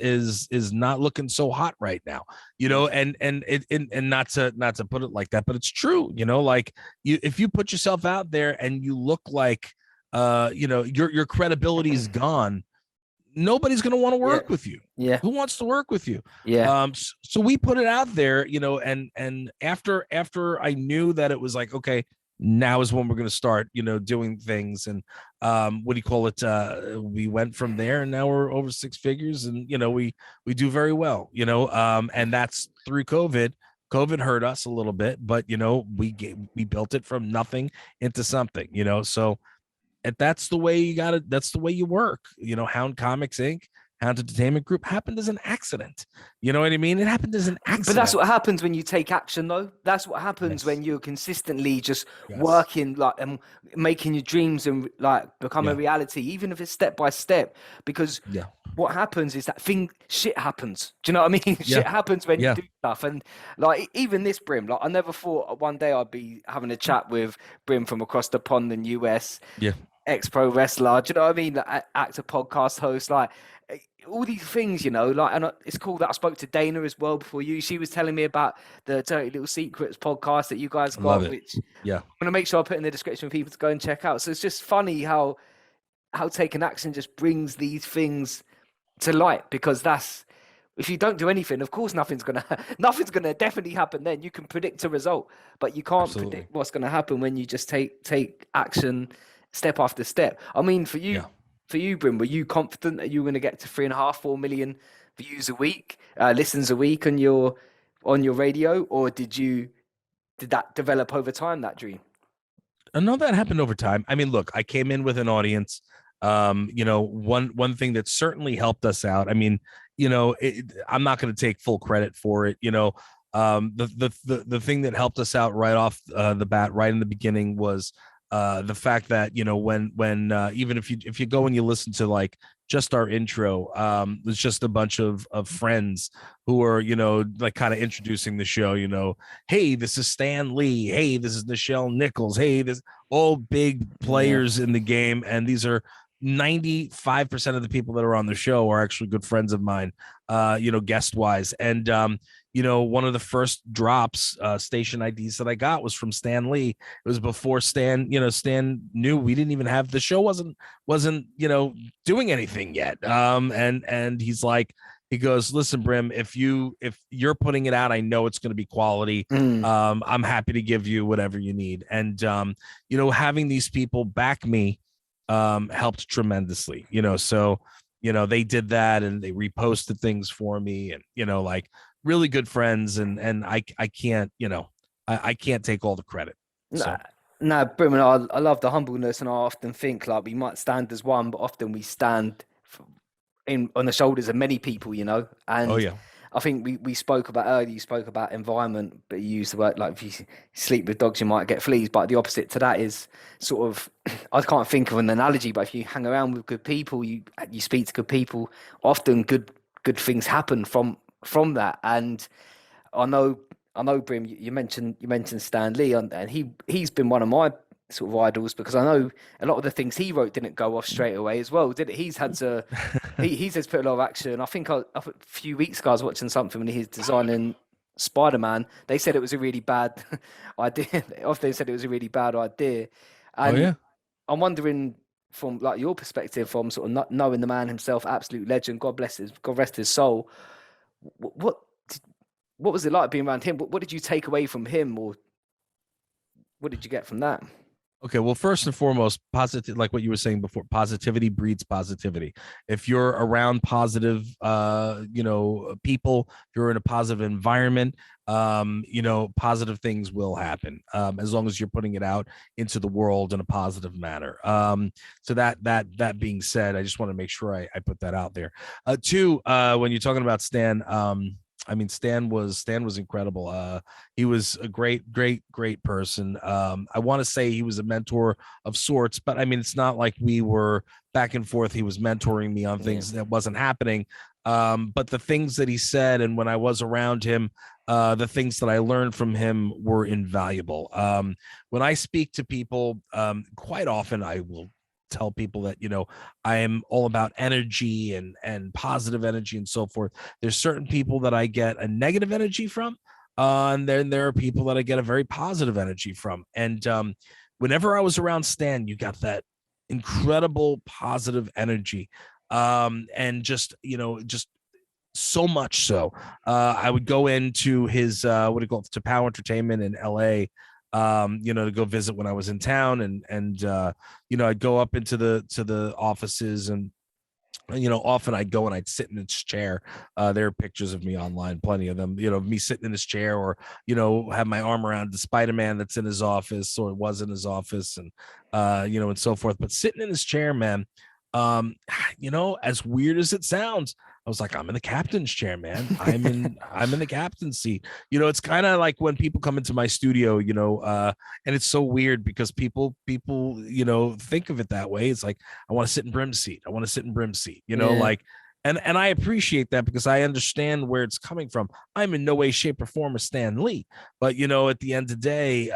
[SPEAKER 2] not looking so hot right now. And not to put it like that, but it's true. Like if you put yourself out there and you look like your credibility is gone, nobody's going to want to work with you.
[SPEAKER 1] Yeah.
[SPEAKER 2] Who wants to work with you?
[SPEAKER 1] Yeah.
[SPEAKER 2] So we put it out there, and after I knew that it was like, okay, now is when we're going to start, doing things. And we went from there, and now we're over six figures, and, we do very well, and that's through COVID. COVID hurt us a little bit, but, we built it from nothing into something, so. And that's the way that's the way you work. Hound Comics Inc., Hound Entertainment Group happened as an accident. You know what I mean? It happened as an accident.
[SPEAKER 1] But that's what happens when you take action, though. That's what happens when you're consistently just working, like, and making your dreams and like become a reality, even if it's step by step. Because what happens is that shit happens. Do you know what I mean? Shit happens when you do stuff. And like even this Brim, like I never thought one day I'd be having a chat with Brim from across the pond in US.
[SPEAKER 2] Yeah.
[SPEAKER 1] Ex-pro wrestler, do you know what I mean? Like, actor, podcast host, like all these things, like, and it's cool that I spoke to Dana as well before you. She was telling me about the Dirty Little Secrets podcast that you guys got, which I'm going to make sure I put in the description for people to go and check out. So it's just funny how taking action just brings these things to light, because if you don't do anything, of course nothing's gonna definitely happen. Then you can predict a result, but you can't predict what's going to happen when you just take action step after step. I mean, for you, Brim, were you confident that you were going to get to 3.5-4 million views a week, listens a week on your radio, or did that develop over time, that dream?
[SPEAKER 2] No, that happened over time. I mean, look, I came in with an audience. One thing that certainly helped us out. I mean, I'm not going to take full credit for it. The thing that helped us out right off the bat, right in the beginning, was The fact that, when even if you go and you listen to like just our intro, it's just a bunch of friends who are, like kind of introducing the show. Hey, this is Stan Lee. Hey, this is Nichelle Nichols. Hey, this all big
[SPEAKER 1] Yeah.
[SPEAKER 2] players in the game, and these are 95% of the people that are on the show are actually good friends of mine, guest wise. And one of the first drops, station IDs that I got was from Stan Lee. It was before Stan knew we didn't even have the show wasn't doing anything yet. And he's like, he goes, listen, Brim, if you're putting it out, I know it's going to be quality.
[SPEAKER 1] Mm.
[SPEAKER 2] I'm happy to give you whatever you need. And having these people back me helped tremendously. So they did that, and they reposted things for me, and like really good friends, and I can't, I can't take all the credit. So
[SPEAKER 1] Nah, Brimman, I love the humbleness, and I often think like we might stand as one, but often we stand on the shoulders of many people,
[SPEAKER 2] oh
[SPEAKER 1] And
[SPEAKER 2] yeah.
[SPEAKER 1] I think we spoke about earlier. You spoke about environment, but you used the word like if you sleep with dogs, you might get fleas. But the opposite to that is sort of I can't think of an analogy, but if you hang around with good people, you speak to good people, often good things happen from that. And I know, Brim. You mentioned Stan Lee, and he's been one of my sort of idols because I know a lot of the things he wrote didn't go off straight away as well, did it? He's had to he's had to put a lot of action. I think a few weeks ago I was watching something when he's designing Spider-Man. They said it was a really bad idea. Often they said it was a really bad idea,
[SPEAKER 2] Oh
[SPEAKER 1] and
[SPEAKER 2] yeah.
[SPEAKER 1] I'm wondering from like your perspective, from sort of not knowing the man himself, absolute legend. God rest his soul. What what was it like being around him? What did you take away from him, or what did you get from that?
[SPEAKER 2] Okay, well, first and foremost, positive, like what you were saying before, positivity breeds positivity. If you're around positive, people, if you're in a positive environment, positive things will happen, as long as you're putting it out into the world in a positive manner. So that being said, I just want to make sure I put that out there. Two, when you're talking about Stan, I mean, Stan was incredible. He was a great person. I want to say he was a mentor of sorts, but I mean, it's not like we were back and forth. He was mentoring me on
[SPEAKER 1] Yeah,
[SPEAKER 2] things that wasn't happening. But the things that he said, and when I was around him, the things that I learned from him were invaluable. When I speak to people, quite often I will tell people that I am all about energy and positive energy and so forth. There's certain people that I get a negative energy from, and then there are people that I get a very positive energy from. And whenever I was around Stan, you got that incredible positive energy, and just so much so. I would go into his what do you call it, to Power Entertainment in LA, to go visit when I was in town, and I'd go up into the offices, and often I'd go and I'd sit in his chair. There are pictures of me online, plenty of them, me sitting in his chair, or, have my arm around the Spider-Man that's in his office, or was in his office, and, and so forth. But sitting in his chair, man, as weird as it sounds, I was like, I'm in the captain's chair, man. I'm in the captain's seat. It's kind of like when people come into my studio, and it's so weird because people, think of it that way. It's like, I want to sit in Brim's seat. I want to sit in Brim's seat,
[SPEAKER 1] yeah,
[SPEAKER 2] like, and I appreciate that because I understand where it's coming from. I'm in no way, shape, or form a Stan Lee, but at the end of the day,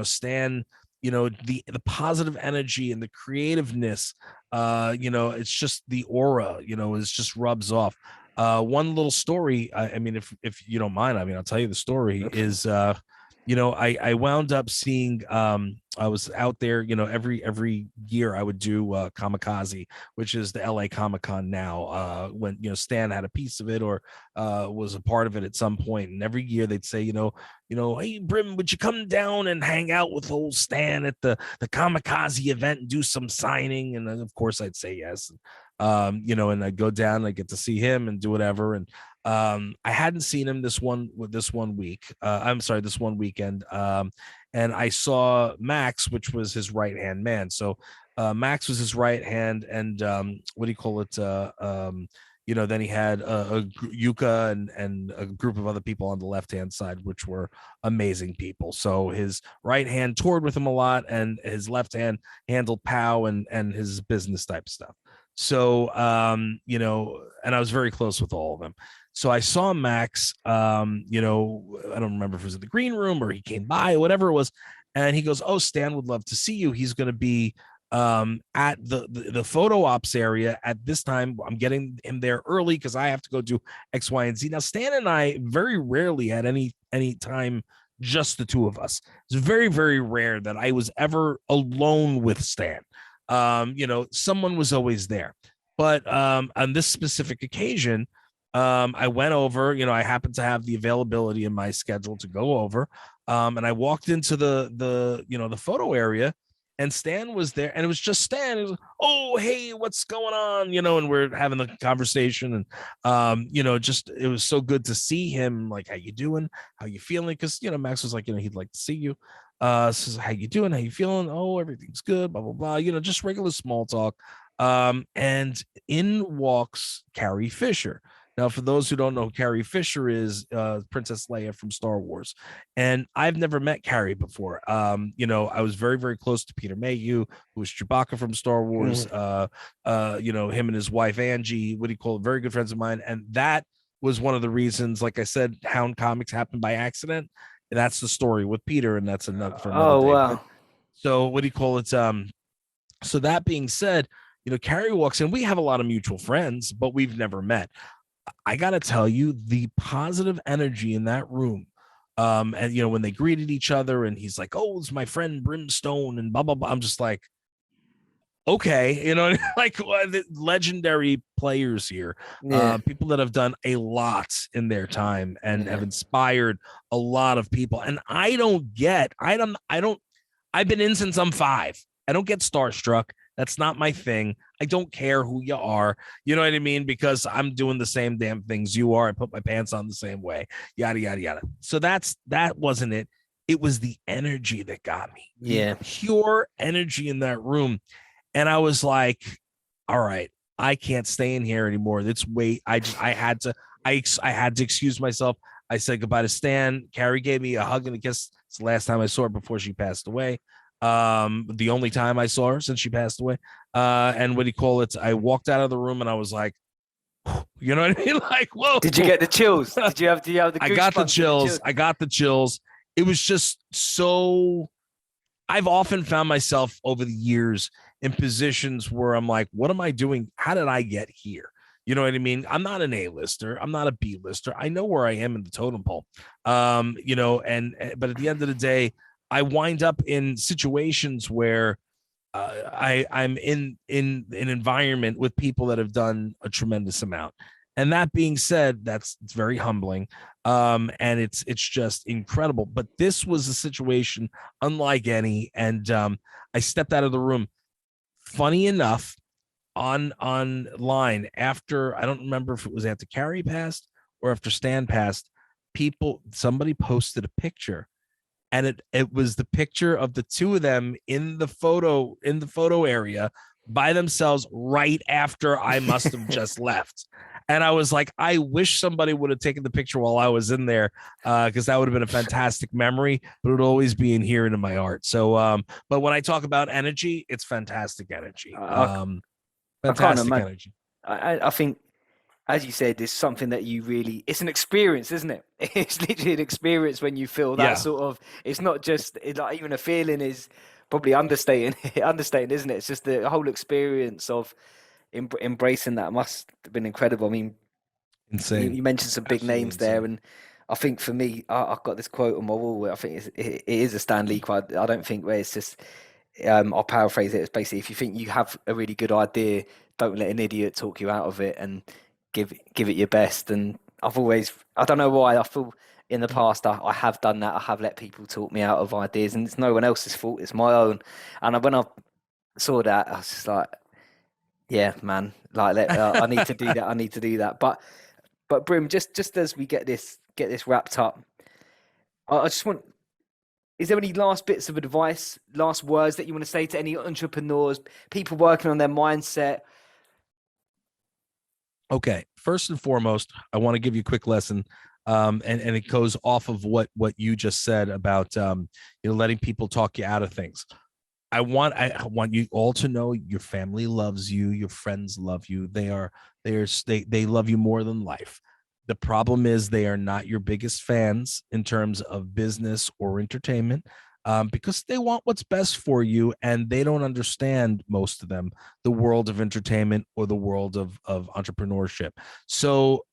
[SPEAKER 2] Stan, the positive energy and the creativeness, it's just the aura, it just rubs off. One little story, I mean, if you don't mind, I mean, I'll tell you the story is, I wound up seeing, I was out there, every year I would do Kamikaze, which is the LA Comic Con now, when, Stan had a piece of it, or was a part of it at some point. And every year they'd say, hey, Brim, would you come down and hang out with old Stan at the Kamikaze event and do some signing? And then, of course, I'd say yes. And I'd go down and I get to see him and do whatever. And I hadn't seen him this one week. I'm sorry, this one weekend. And I saw Max, which was his right hand man. So Max was his right hand, and what do you call it? Then he had Yuka and a group of other people on the left hand side, which were amazing people. So his right hand toured with him a lot, and his left hand handled POW and his business type stuff. So and I was very close with all of them. So I saw Max, I don't remember if it was in the green room or he came by, whatever it was. And he goes, "Oh, Stan would love to see you. He's going to be at the photo ops area at this time. I'm getting him there early because I have to go do X, Y, and Z." Now, Stan and I very rarely had any time just the two of us. It's very, very rare that I was ever alone with Stan. Someone was always there. But on this specific occasion, I went over, I happened to have the availability in my schedule to go over. And I walked into the photo area, and Stan was there, and it was just Stan. It was, "Oh, hey, what's going on?" And we're having the conversation, and just it was so good to see him. Like, "How you doing? How you feeling?" Because Max was like, he'd like to see you. Says, "How you doing? How you feeling?" "Oh, everything's good." Blah blah blah. Just regular small talk. And in walks Carrie Fisher. Now, for those who don't know who Carrie Fisher is, Princess Leia from Star Wars. And I've never met Carrie before. I was very, very close to Peter Mayhew, who was Chewbacca from Star Wars. Him and his wife, Angie, what do you call it? Very good friends of mine. And that was one of the reasons, like I said, Hound Comics happened by accident. That's the story with Peter, and that's another for another day.
[SPEAKER 1] Wow.
[SPEAKER 2] But, so what do you call it? So that being said, Carrie walks in. We have a lot of mutual friends, but we've never met. I got to tell you, the positive energy in that room. And, when they greeted each other and he's like, "Oh, it's my friend Brimstone," and blah, blah, blah. I'm just like, okay, like the legendary players here, people that have done a lot in their time and have inspired a lot of people. And I've been in since I'm 5. I don't get starstruck. That's not my thing. I don't care who you are. You know what I mean? Because I'm doing the same damn things you are. I put my pants on the same way, yada, yada, yada. So that wasn't it. It was the energy that got me.
[SPEAKER 1] Yeah.
[SPEAKER 2] The pure energy in that room. And I was like, all right, I can't stay in here anymore. I had to excuse myself. I said goodbye to Stan. Carrie gave me a hug and a kiss. It's the last time I saw her before she passed away. The only time I saw her since she passed away. And what do you call it? I walked out of the room and I was like, you know what I mean? Like, whoa.
[SPEAKER 1] Did you get the chills? Did you have the
[SPEAKER 2] I got the chills. I got the chills. It was just so. I've often found myself over the years in positions where I'm like, what am I doing? How did I get here? You know what I mean? I'm not an A-lister. I'm not a B-lister. I know where I am in the totem pole. But at the end of the day, I wind up in situations where I'm in an environment with people that have done a tremendous amount. And that being said, it's very humbling. And it's just incredible. But this was a situation unlike any. And I stepped out of the room. Funny enough, online after, I don't remember if it was after Carrie passed or after Stan passed, somebody posted a picture. And it was the picture of the two of them in the photo area by themselves right after I must have just left. And I was like, I wish somebody would have taken the picture while I was in there, because that would have been a fantastic memory, but it would always be in here and in my heart. So, but when I talk about energy, it's fantastic energy. Fantastic energy.
[SPEAKER 1] I think, as you said, it's something that it's an experience, isn't it? It's literally an experience when you feel that sort of, it's not just like even a feeling is probably understating, isn't it? It's just the whole experience of embracing that must have been incredible. I mean,
[SPEAKER 2] insane.
[SPEAKER 1] You mentioned some big names there, and I think for me, I've got this quote on my wall where I think it is a Stan Lee quote. I don't think where it's just, I'll paraphrase it. It's basically, if you think you have a really good idea, don't let an idiot talk you out of it, and give it your best. And I don't know why, I feel in the past I have done that. I have let people talk me out of ideas, and it's no one else's fault. It's my own. And when I saw that, I was just like, yeah, man, like I need to do that. I need to do that. But Brim, just as we get this wrapped up, I just want. Is there any last bits of advice, last words that you want to say to any entrepreneurs, people working on their mindset?
[SPEAKER 2] Okay, first and foremost, I want to give you a quick lesson. And it goes off of what you just said about letting people talk you out of things. I want you all to know your family loves you, your friends love you. They love you more than life. The problem is they are not your biggest fans in terms of business or entertainment, because they want what's best for you, and they don't understand, most of them, the world of entertainment or the world of entrepreneurship. So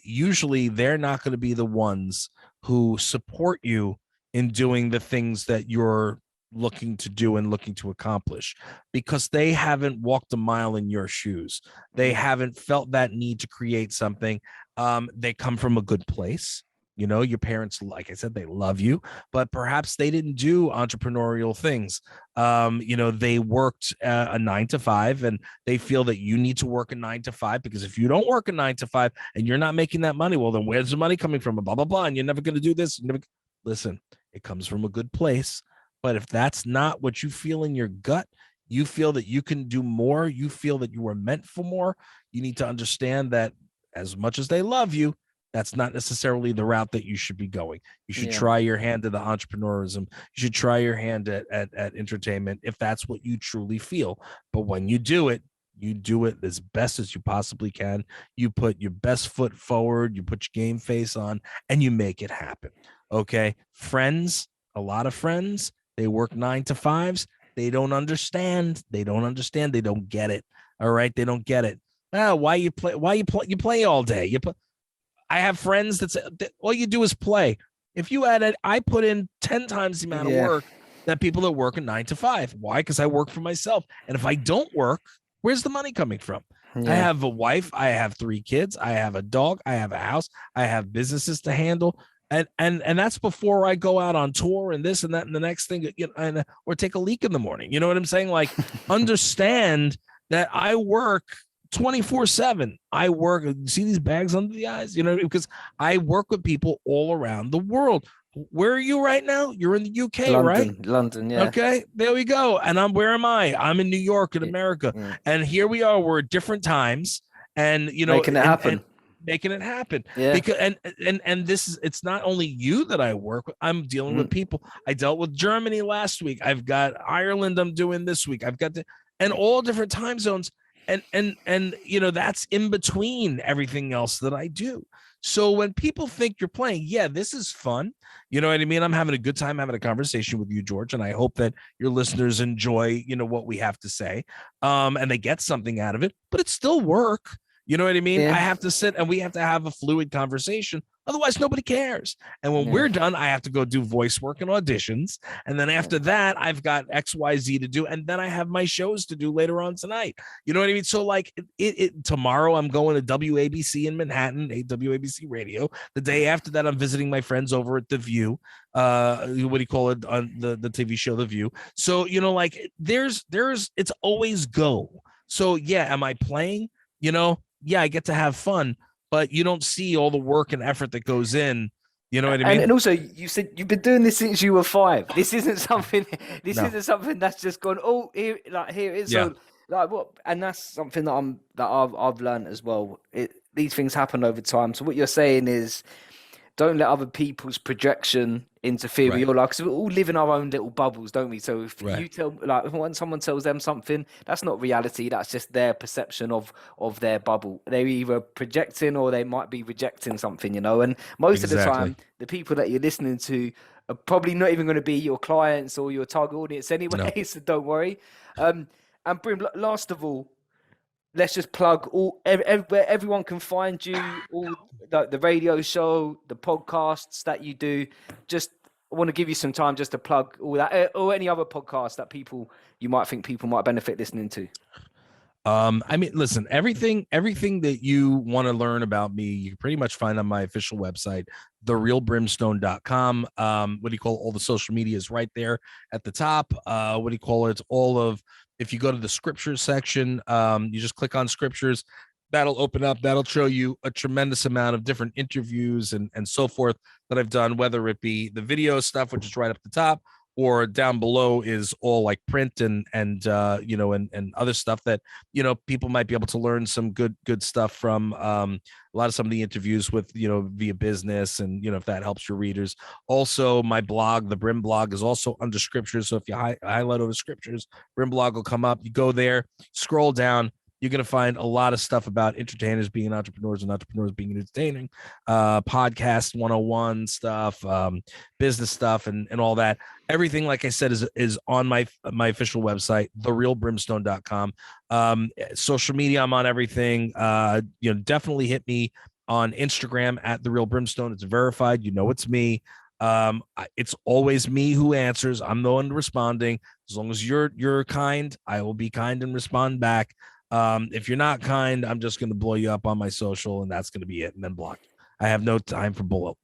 [SPEAKER 2] usually they're not going to be the ones who support you in doing the things that you're looking to do and looking to accomplish, because they haven't walked a mile in your shoes. They haven't felt that need to create something. They come from a good place. Your parents, like I said, they love you, but perhaps they didn't do entrepreneurial things. They worked a 9 to 5, and they feel that you need to work a 9 to 5, because if you don't work a 9 to 5 and you're not making that money, well, then where's the money coming from? Blah, blah, blah. And you're never going to do this. Listen, it comes from a good place. But if that's not what you feel in your gut, you feel that you can do more, you feel that you were meant for more, you need to understand that as much as they love you, that's not necessarily the route that you should be going. You should try your hand at the entrepreneurism. You should try your hand at entertainment if that's what you truly feel. But when you do it as best as you possibly can. You put your best foot forward, you put your game face on, and you make it happen. Okay. Friends, a lot of friends, they work 9 to 5s. They don't understand. They don't get it. All right. They don't get it. Why you play all day. I have friends that say all you do is play. If you add it, I put in 10 times the amount of work that people that work a 9 to 5. Why? Because I work for myself. And if I don't work, where's the money coming from? I have a wife. I have 3 kids. I have a dog. I have a house. I have businesses to handle. And that's before I go out on tour and this and that and the next thing, or take a leak in the morning. You know what I'm saying? Like, understand that I work 24/7. I work, see these bags under the eyes, because I work with people all around the world. Where are you right now? You're in the UK, right?
[SPEAKER 1] London, yeah.
[SPEAKER 2] Okay, there we go. And where am I? I'm in New York in America. And here we are, we're at different times, and
[SPEAKER 1] making it happen.
[SPEAKER 2] Making it happen. Because and this is, it's not only you that I work with. I'm dealing with people. I dealt with Germany last week. I've got Ireland I'm doing this week. I've got and all different time zones. And that's in between everything else that I do. So when people think you're playing, this is fun. You know what I mean? I'm having a good time having a conversation with you, George, and I hope that your listeners enjoy, what we have to say, and they get something out of it. But it's still work. You know what I mean? I have to sit and we have to have a fluid conversation. Otherwise, nobody cares. And when we're done, I have to go do voice work and auditions. And then after that, I've got XYZ to do. And then I have my shows to do later on tonight. You know what I mean? So like tomorrow, I'm going to WABC in Manhattan, WABC radio. The day after that, I'm visiting my friends over at The View. What do you call it on the TV show, The View? So, it's always go. So am I playing? I get to have fun, but you don't see all the work and effort that goes in. You know what I mean?
[SPEAKER 1] And also, you said you've been doing this since you were 5. This isn't something. Isn't something that's just gone. Oh, here it is.
[SPEAKER 2] Yeah.
[SPEAKER 1] So, like what? And that's something that I've learned as well. These things happen over time. So what you're saying is, don't let other people's projection interfere with your life, because we all live in our own little bubbles, don't we? So if you tell, when someone tells them something, that's not reality. That's just their perception of their bubble. They're either projecting or they might be rejecting something, And most of the time, the people that you're listening to are probably not even going to be your clients or your target audience anyway. No. So don't worry. And Brim, last of all, let's just plug where everyone can find you, all the radio show, the podcasts that you do. Just I want to give you some time just to plug all that, or any other podcasts that you might think people might benefit listening to.
[SPEAKER 2] I mean, listen, everything that you want to learn about me, you can pretty much find on my official website, therealbrimstone.com. What do you call it? All the social media is right there at the top. What do you call it? If you go to the scriptures section, you just click on scriptures, that'll open up, that'll show you a tremendous amount of different interviews and so forth that I've done, whether it be the video stuff, which is right up the top, or down below is all like print and you know, and other stuff that, you know, people might be able to learn some good stuff from. A lot of some of the interviews with, you know, via business, and, you know, if that helps your readers. Also, my blog, the Brim blog, is also under scriptures. So if you highlight over scriptures, Brim blog will come up. You go there, scroll down. You're going to find a lot of stuff about entertainers being entrepreneurs and entrepreneurs being entertaining, podcast 101 stuff, business stuff, and all that. Everything, like I said, is on my official website, therealbrimstone.com. Social media, I'm on everything. You know, definitely hit me on Instagram at The Real Brimstone. It's verified. You know, it's me. It's always me who answers. I'm the one responding. As long as you're kind, I will be kind and respond back. If you're not kind, I'm just going to blow you up on my social, and that's going to be it, and then block you. I have no time for blowing.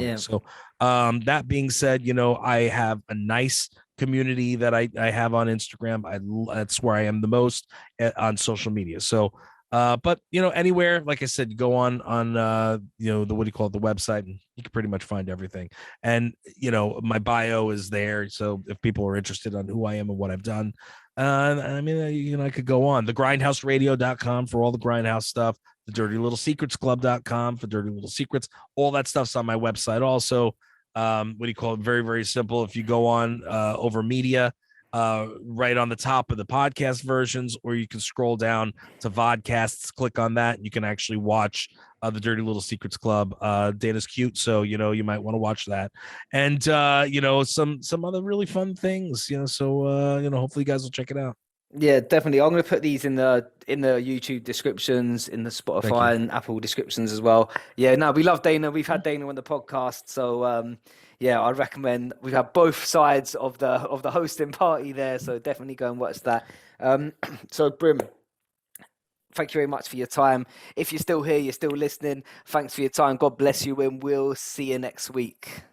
[SPEAKER 1] Yeah.
[SPEAKER 2] So, that being said, you know, I have a nice community that I have on Instagram. That's where I am the most on social media. So, but, you know, anywhere, like I said, you go on you know, what do you call it, the website, and you can pretty much find everything. And, you know, my bio is there. So if people are interested on who I am and what I've done, I mean, you know, I could go on thegrindhouseradio.com for all the grindhouse stuff, the dirtylittlesecretsclub.com for dirty little secrets. All that stuff's on my website. Also, what do you call it? Very, very simple. If you go on over media, right on the top of the podcast versions, or you can scroll down to vodcasts, click on that, and you can actually watch the Dirty Little Secrets Club. Dana's cute, so, you know, you might want to watch that, and you know, some other really fun things, you know. So you know, hopefully you guys will check it out.
[SPEAKER 1] Yeah, definitely. I'm going to put these in the YouTube descriptions, in the
[SPEAKER 2] Thank you.
[SPEAKER 1] Spotify and Apple descriptions as well. Yeah, no, we love Dana. We've had Dana on the podcast, so yeah, I'd recommend. We have both sides of the hosting party there, so definitely go and watch that. So Brim, thank you very much for your time. If you're still here, you're still listening. Thanks for your time. God bless you, and we'll see you next week.